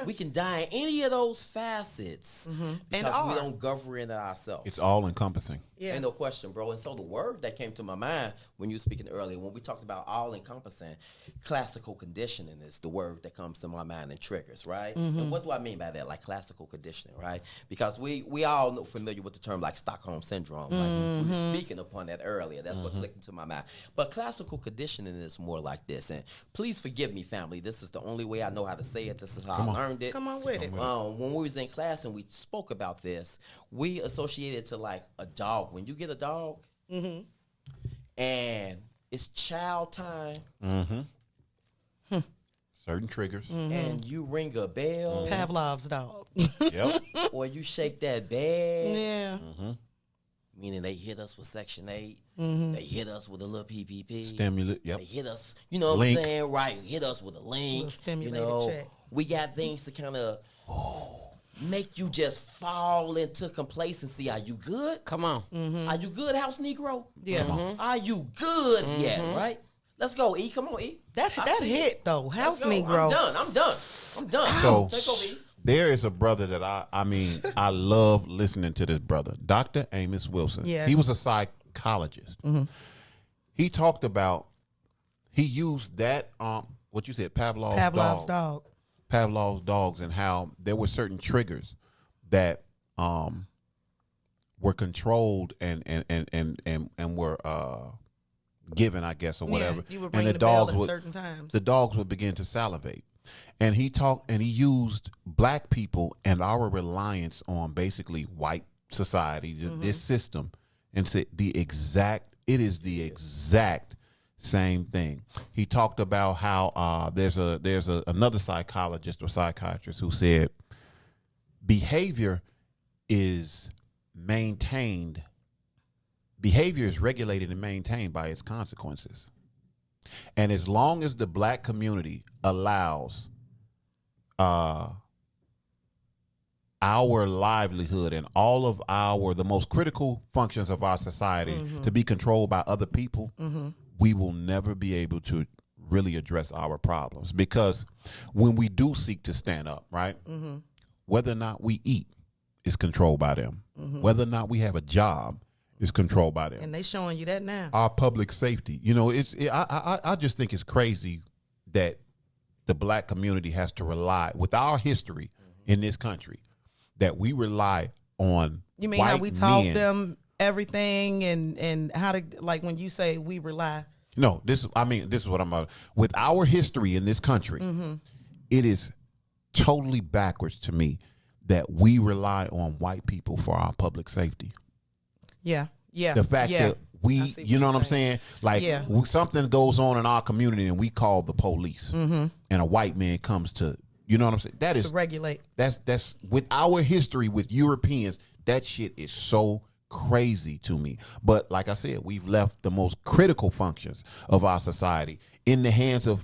We can die in any of those facets because And we are. don't govern it ourselves. It's all encompassing. Yeah. Ain't no question, bro. And so the word that came to my mind when you were speaking earlier, when we talked about all-encompassing, classical conditioning is the word that comes to my mind and triggers, right? And what do I mean by that? Like classical conditioning, right? Because we all know familiar with the term like Stockholm Syndrome. Like we were speaking upon that earlier. That's what clicked into my mind. But classical conditioning is more like this. And please forgive me, family. This is the only way I know how to say it. This is how I learned it. Come on with it. When we was in class and we spoke about this, we associated to like a dog. When you get a dog and it's child time Certain triggers. and you ring a bell Pavlov's dog. Yep. or you shake that bed, Yeah. meaning they hit us with Section 8, they hit us with a little PPP. Stimulant. Yep. They hit us, you know what Link. I'm saying? Right. Hit us with a link. Little stimulated you know, check. we got things to kind of make you just fall into complacency. Are you good? Come on. Are you good, House Negro? Yeah. Come on. Are you good yet, right? Let's go, E. Come on, E. That hit though. House Let's go. Negro. I'm done. So Take over, E. there is a brother that I mean, I love listening to this brother, Dr. Amos Wilson. Yes. He was a psychologist. He talked about, he used that, what you said, Pavlov's dog. Pavlov's dogs, and how there were certain triggers that were controlled and were given, I guess, or whatever. You would and ring the the bell dogs at would certain times. the dogs would begin to salivate. And he used black people and our reliance on basically white society, this system, and said it is the exact same thing. He talked about how there's another psychologist or psychiatrist who said behavior is regulated and maintained by its consequences. And as long as the black community allows our livelihood and all of the most critical functions of our society to be controlled by other people, we will never be able to really address our problems. Because when we do seek to stand up, right, whether or not we eat is controlled by them. Whether or not we have a job is controlled by them. And they showing you that now. Our public safety, I just think it's crazy that the black community has to rely, with our history in this country, that we rely on. You mean white how we taught men. them everything and how to, like when you say we rely. No, this is what I'm about. With our history in this country, it is totally backwards to me that we rely on white people for our public safety. Yeah. The fact that we, you know what I'm saying? Like something goes on in our community and we call the police, and a white man comes to, you know what I'm saying? That is to regulate. That's with our history with Europeans. That shit is so crazy to me. But like I said, we've left the most critical functions of our society in the hands of,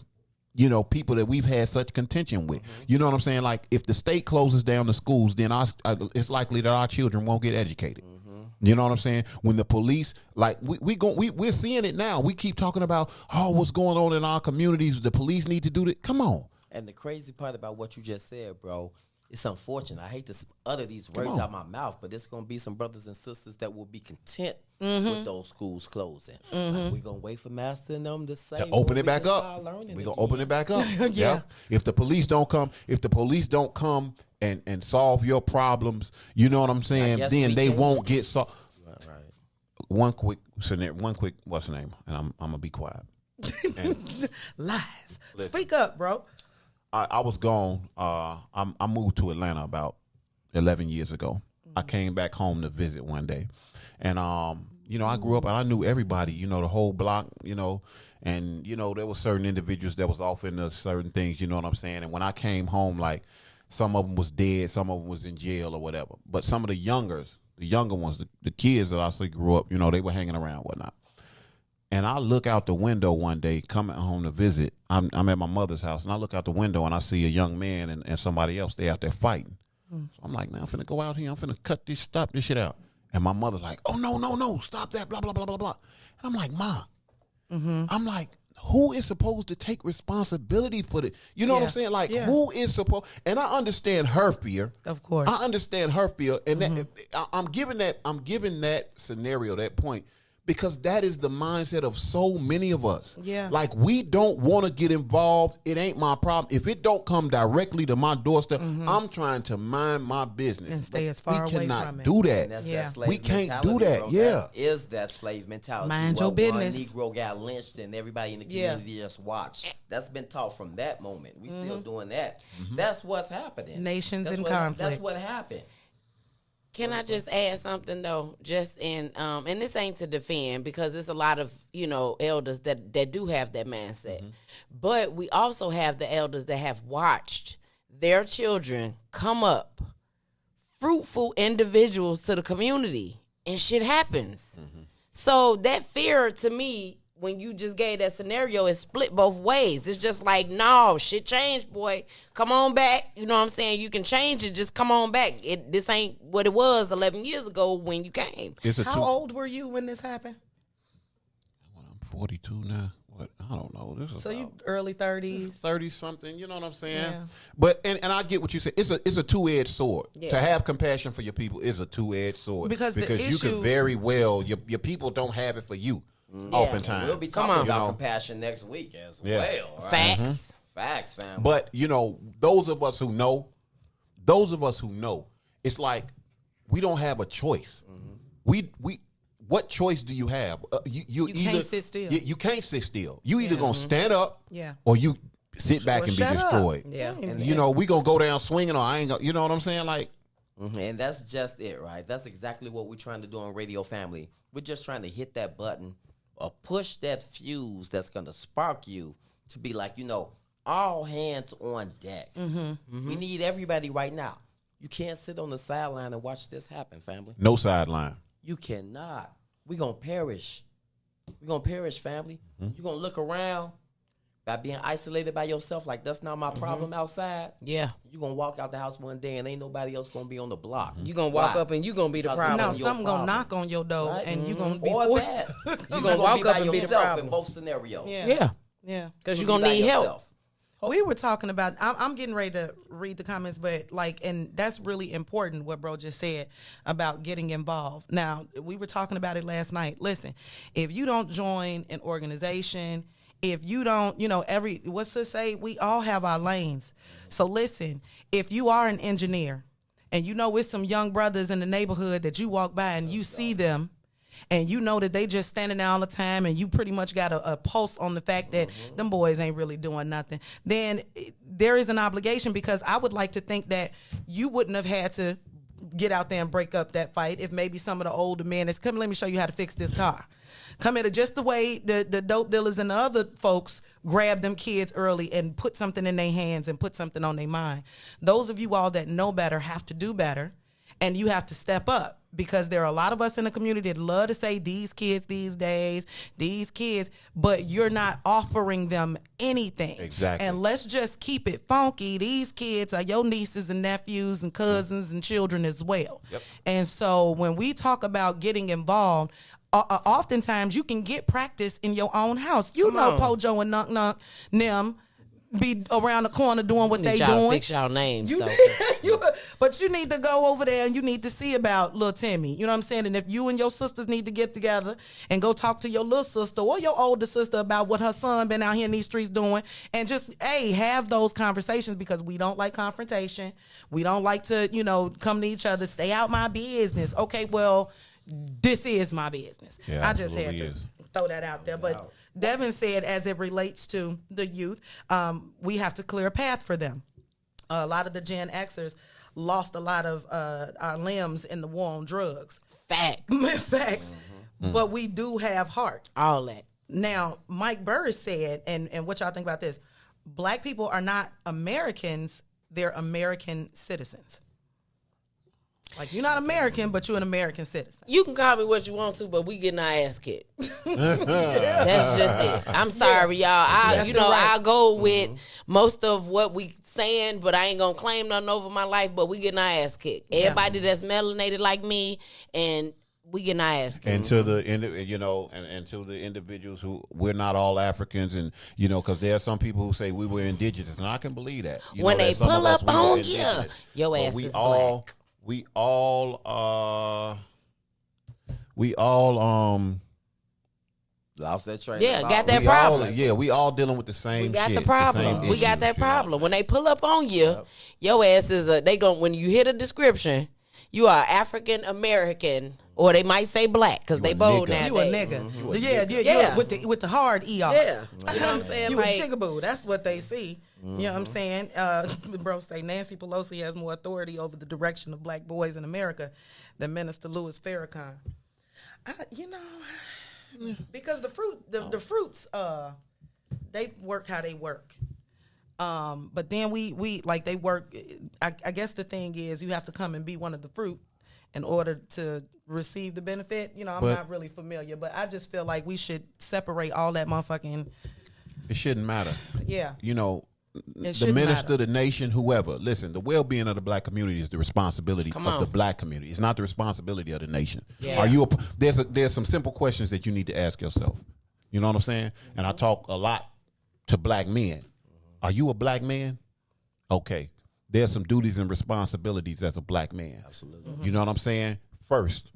you know, people that we've had such contention with. You know what I'm saying? Like, if the state closes down the schools, then it's likely that our children won't get educated. You know what I'm saying? When the police, like, we're seeing it now. We keep talking about, what's going on in our communities. The police need to do that. Come on. And the crazy part about what you just said, bro, it's unfortunate. I hate to utter these words out my mouth, but there's going to be some brothers and sisters that will be content with those schools closing. Like, we're going to wait for Master and them to say, to open it back up. We're going to open it back up. Yeah. If the police don't come, and solve your problems, you know what I'm saying, then they won't get solved. Right. One quick, what's the name? And I'm going to be quiet. Lies. Listen, speak up, bro. I was gone. I moved to Atlanta about 11 years ago. I came back home to visit one day. And, you know, I grew up and I knew everybody, you know, the whole block, you know, and, you know, there were certain individuals that was off into certain things, you know what I'm saying? And when I came home, like, some of them was dead, some of them was in jail or whatever. But some of the younger ones, the kids that I see grew up, you know, they were hanging around, whatnot. And I look out the window one day, coming home to visit. I'm at my mother's house, and I look out the window, and I see a young man and somebody else. They out there fighting. So I'm like, man, I'm finna go out here. I'm finna stop this shit out. And my mother's like, oh, no, stop that, blah, blah, blah, blah, blah. And I'm like, Ma. I'm like, who is supposed to take responsibility for this? You know what I'm saying? Like, who is supposed? And I understand her fear. Of course. I understand her fear. And that, I'm giving that scenario, that point, because that is the mindset of so many of us. Yeah. Like, we don't want to get involved. It ain't my problem. If it don't come directly to my doorstep, I'm trying to mind my business. And stay as far away from it. We cannot do that. And that's that slave we can't mentality, do that. Bro. Yeah. That is that slave mentality. Mind your business. One Negro got lynched and everybody in the community just watched. That's been taught from that moment. We still doing that. That's what's happening. Nations in conflict. That's what happened. Can I just add something though? Just in and this ain't to defend, because there's a lot of, you know, elders that do have that mindset. But we also have the elders that have watched their children come up fruitful individuals to the community, and shit happens. So that fear, to me, when you just gave that scenario, is split both ways. It's just like, no, shit changed, boy. Come on back. You know what I'm saying? You can change it. Just come on back. This ain't what it was 11 years ago when you came. How old were you when this happened? Well, I'm 42 now. What? I don't know. This is so you early 30s, 30 something. You know what I'm saying? Yeah. But and I get what you said. It's a two-edged sword. Yeah. To have compassion for your people is a two-edged sword because you can very well your people don't have it for you. Oftentimes, we'll be talking about compassion next week as well. Right? Facts, facts, fam. But you know, those of us who know, it's like we don't have a choice. We what choice do you have? You either can't sit still. You can't sit still. You either gonna stand up, or you sit back and be destroyed. And you know, we gonna go down swinging, or I ain't gonna. You know what I'm saying? Like, and that's just it, right? That's exactly what we're trying to do on Radio Family. We're just trying to hit that button or push that fuse that's gonna spark you to be like, you know, all hands on deck. We need everybody right now. You can't sit on the sideline and watch this happen, family. No sideline. You cannot. We're going to perish. We're going to perish, family. You're going to look around by being isolated by yourself like that's not my problem outside. Yeah. You're going to walk out the house one day and ain't nobody else going to be on the block. You're going to walk up and you're going to be the problem. No, something going to knock on your door and you're going to be or forced. You're going to walk up and be the problem. In both scenarios. Yeah. Because you're going to need help. We were talking about, I'm getting ready to read the comments, but like, and that's really important what bro just said about getting involved. Now, we were talking about it last night. Listen, if you don't join an organization, if you don't, you know, what's to say, we all have our lanes. So listen, if you are an engineer and you know with some young brothers in the neighborhood that you walk by and you see them and you know that they just standing there all the time, and you pretty much got a pulse on the fact that them boys ain't really doing nothing, then there is an obligation, because I would like to think that you wouldn't have had to get out there and break up that fight if maybe some of the older men is, come, let me show you how to fix this car. Come here, just the way the dope dealers and the other folks grab them kids early and put something in their hands and put something on their mind. Those of you all that know better have to do better, and you have to step up, because there are a lot of us in the community that love to say these kids these days, these kids, but you're not offering them anything. Exactly. And let's just keep it funky. These kids are your nieces and nephews and cousins and children as well. Yep. And so when we talk about getting involved, oftentimes you can get practice in your own house. You know, Pojo and Nunk Nunk, them be around the corner doing what they doing. Fix y'all names, though. But you need to go over there and you need to see about little Timmy. You know what I'm saying? And if you and your sisters need to get together and go talk to your little sister or your older sister about what her son been out here in these streets doing, and just, hey, have those conversations, because we don't like confrontation. We don't like to, come to each other, stay out my business. Okay, well, this is my business. Yeah, I just had to throw that out there. But Devin said, as it relates to the youth, we have to clear a path for them. A lot of the Gen Xers lost a lot of our limbs in the war on drugs. Facts. Mm-hmm. But we do have heart. All that. Now, Mike Burris said, and what y'all think about this, Black people are not Americans, they're American citizens. Like, you're not American, but you're an American citizen. You can call me what you want to, but we getting our ass kicked. That's just it. I'm sorry, y'all. I'll go with most of what we saying, but I ain't gonna claim nothing over my life, but we getting our ass kicked. Everybody that's melanated like me, and we getting our ass kicked. And to the and to the individuals who, we're not all Africans, and because there are some people who say we were indigenous, and I can believe that. When they pull up on you, your ass is black. We all lost that train. Yeah, got that problem. We all dealing with the same. We got shit, the problem. We got that problem. When they pull up on you, your ass is when you hear the description, you are African American, or they might say black because they bold now. You a nigga. Mm-hmm. With the hard ER. Yeah. You know what I'm saying? You a chigaboo. That's what they see. Mm-hmm. You know what I'm saying? Bro say Nancy Pelosi has more authority over the direction of Black boys in America than Minister Louis Farrakhan. Because the fruits, they work how they work. But then we like they work. I guess the thing is you have to come and be one of the fruit in order to receive the benefit. I'm not really familiar, but I just feel like we should separate all that motherfucking. It shouldn't matter. Yeah. The minister, the nation, whoever. Listen, the well-being of the Black community is the responsibility of the Black community. It's not the responsibility of the nation. Yeah. There's some simple questions that you need to ask yourself. You know what I'm saying? And I talk a lot to Black men. Are you a Black man? Okay. There's some duties and responsibilities as a Black man. Absolutely. You know what I'm saying? First,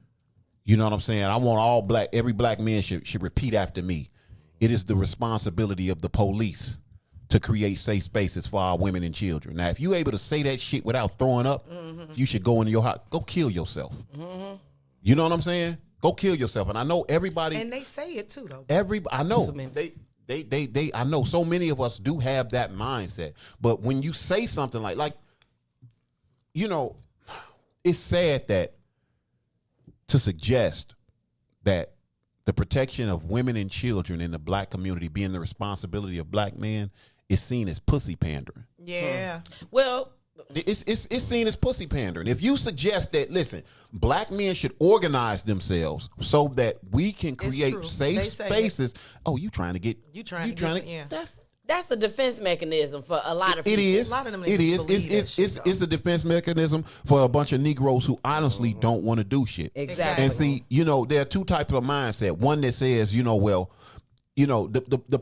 you know what I'm saying? I want every Black man should repeat after me. It is the responsibility of the police to create safe spaces for our women and children. Now, if you're able to say that shit without throwing up, you should go into your house. Go kill yourself. Mm-hmm. You know what I'm saying? Go kill yourself. And I know everybody. And they say it too, though. I know. I know so many of us do have that mindset. But when you say something like, it's sad that to suggest that the protection of women and children in the Black community being the responsibility of Black men is seen as pussy pandering. Yeah. Well, it's seen as pussy pandering. If you suggest that, listen, Black men should organize themselves so that we can create safe spaces. Oh, that's a defense mechanism for a lot of people. It is. A lot of them it's a defense mechanism for a bunch of Negroes who honestly don't want to do shit. Exactly. And see, there are two types of mindset. One that says, the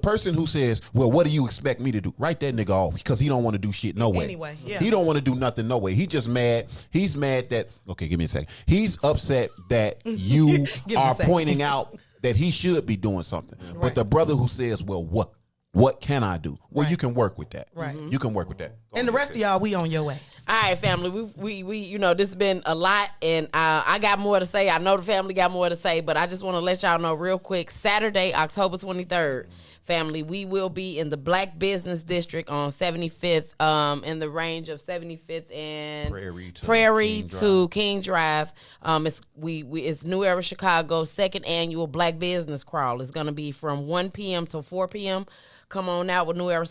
person who says, well, what do you expect me to do? Write that nigga off because he don't want to do shit no way. Anyway, yeah. He don't want to do nothing no way. He just mad. He's mad that, okay, give me a second. He's upset that you are pointing out that he should be doing something. Right. But the brother who says, well, what? What can I do? Well, Right. you can work with that. Right. You can work with that. And the rest of y'all, we on your way. All right, family. We you know, this has been a lot, and I got more to say. I know the family got more to say, but I just want to let y'all know real quick. Saturday, October 23rd, family, we will be in the Black Business District on 75th, in the range of 75th and Prairie to King Drive. It's New Era Chicago second annual Black Business Crawl. It's gonna be from 1 p.m. to 4 p.m. Come on out with New Era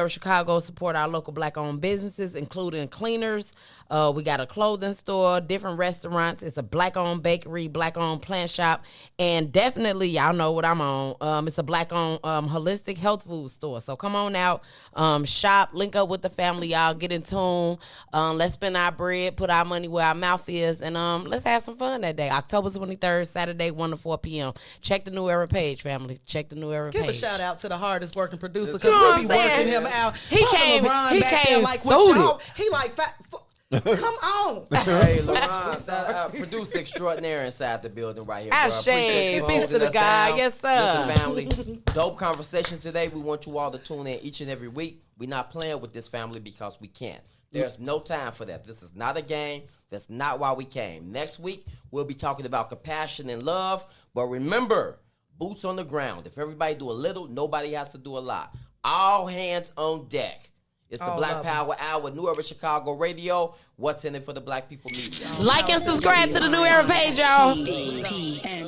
Chicago. Support our local Black-owned businesses, including cleaners. We got a clothing store, different restaurants. It's a Black-owned bakery, Black-owned plant shop, and definitely, y'all know what I'm on. It's a Black-owned holistic health food store. So come on out, shop, link up with the family, y'all. Get in tune. Let's spend our bread, put our money where our mouth is, and let's have some fun that day. October 23rd, Saturday, 1 to 4 p.m. Check the New Era page, family. Check the New Era page. Give a shout out to the hardest working producer You because know we be what I'm working saying? him out. He Brother came- LeBron he back there came like what suited. y'all. He like fat. Come on. Hey, LeBron, producer extraordinaire inside the building right here. Bro. Ashe. Appreciate you for Peace holding to the us guy. down. Yes, sir. Listen, family, dope conversation today. We want you all to tune in each and every week. We're not playing with this family because we can't. There's no time for that. This is not a game. That's not why we came. Next week, we'll be talking about compassion and love. But remember, boots on the ground. If everybody do a little, nobody has to do a lot. All hands on deck. It's the All Black of Power Hour, New Era Chicago Radio. What's in it for the Black people media? Like and subscribe to the New Era page, y'all. DPN.